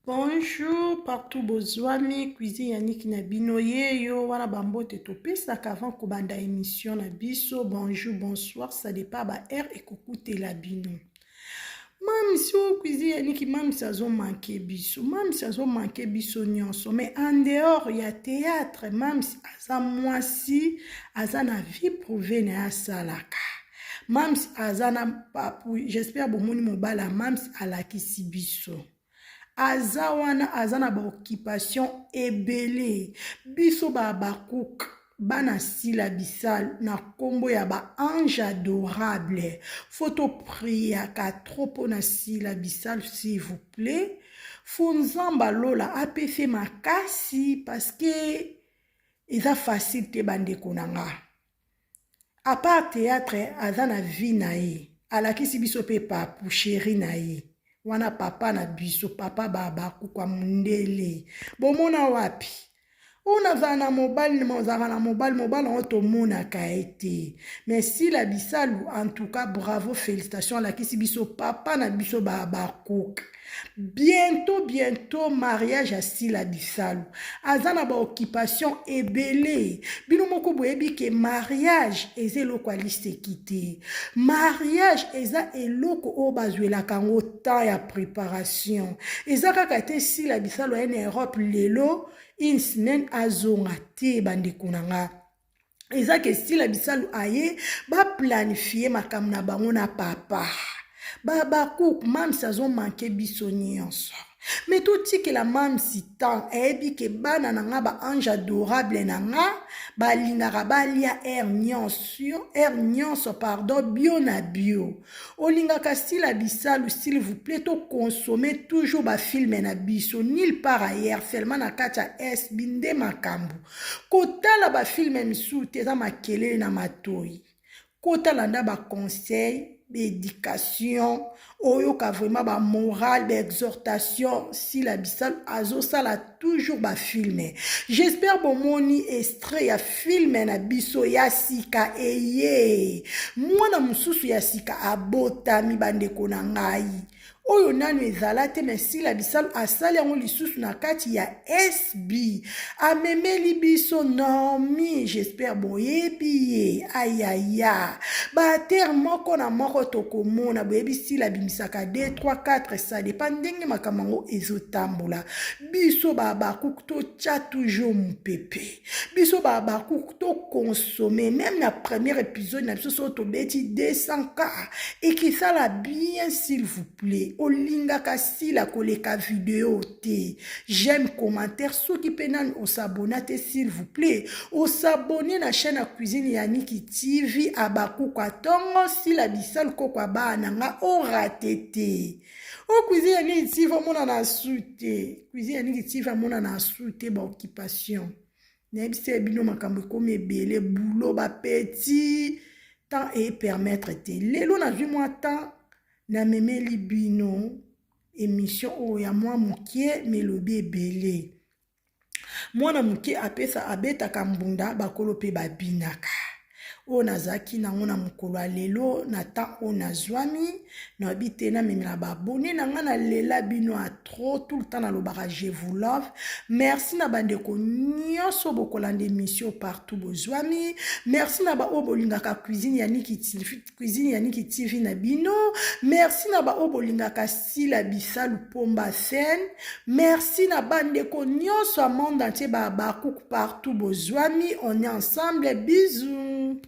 Bonjour, partout bozwami, cuisine yaniki na bino yeyo, wana bambote topesa avant kobanda émission na biso, bonjour, bonsoir, ça dépend ba heure et kokute la bino. Mam si o cuisine yaniki, mam si azo manke biso nyonso, mais en dehors ya théâtre, mam si aza mwasi, aza na vie privée na ya salaka. Mam si aza na papu, j'espère bomoni mobala, mam si alakisi biso. Aza wana aza na ba occupation ebele biso ba bakouk bana sila bisal na kombo ya ba ange adorable photo priya ka trop na sila bisal s'il vous plaît funzamba lola apefe makasi parce que eza facile te bandeko nanga à part théâtre aza na vie na ye alakisi biso pe papu chéri na ye wana papa na biso papa baba kwa mundele bomona wapi ona zana mobile oto mona kaete merci la bisalu en tout cas bravo félicitations la kisi biso papa na biso baba cook bientôt mariage à Sila Bisalu azana ba occupation ebele bino moko boyebi ke mariage eza eloko aliste kite mariage eza eloko o bazwela kango temps ya préparation eza kaka te Sila Bisalu en Europe lelo une semaine azonga te bandeko nanga eza ke Sila Bisalu aye ba planifier makambo na bango na papa Baba Cook, mam si azo manke biso nyonso. Mais tout que la mam si tan, ebi ke bana nanga ba ange adorable nanga, ba lingara ba lia nyonso, pardon, bio na bio. O lingaka Sila Bisalu, s'il vous plaît, to consommer toujours ba film na biso, nil par ailleurs, seulement na kacha es, binde makambu. Kota la ba film misu, teza makele na matoi. Kota landa ba conseil, d'éducation, oyoka vraiment ba morale, d'exhortation, Sila Bisalu azo sala toujours ba filmer. J'espère bon moni extrait ya filmer na biso ya sika eye. Mwana mususu ya sika abota mi bandeko na ngai. Oyo nanu ezalate mais Sila Bisalu asali yango lisusu na kati ya SB amemeli biso nomi j'espère boyebi ayaya ba terre moko na moko tokomona boyebi Sila bimisaka 2 3 4 ça dépend ndenge makamango ezotambola biso baba kuto tcha toujours mpepe biso baba kuto consommer même na premier épisode na biso so to beti 200k et qui ça la bien s'il vous plaît Olinga Sila koleka vidéo te. J'aime commentaire. Ceux qui peuvent au s'abonner s'il vous plaît. Au s'abonner na chaîne à cuisine Yaniki TV abaku kwa tongo Sila Bisalu kwa ba nanga o ratete. O cuisine Yaniki TV mona na soute. Cuisine Yaniki TV mona na soute ba occupation. Nebise bino makambo comme ebele boulot ba petit temps et permettre te. Lelo na vu moi temps na memeli bino émission o ya mwa mukie melobi ebele mwana mukie apesa abeta kambunda bakolo pe babinaka o nazaki nango na mukolo lelo na ta o nazwami na bitena memela babone na nga na lela bino a trop tout le temps na lobaka je vous love merci na bandeko nyonso bokolanda émission partout bozwami merci na ba obolingaka cuisine Yaniki TV na bino merci na ba obolingaka Sila Bisalu pomba scène merci na bandeko nyonso a monde entier ba bakouk partout bozwami on est ensemble bisous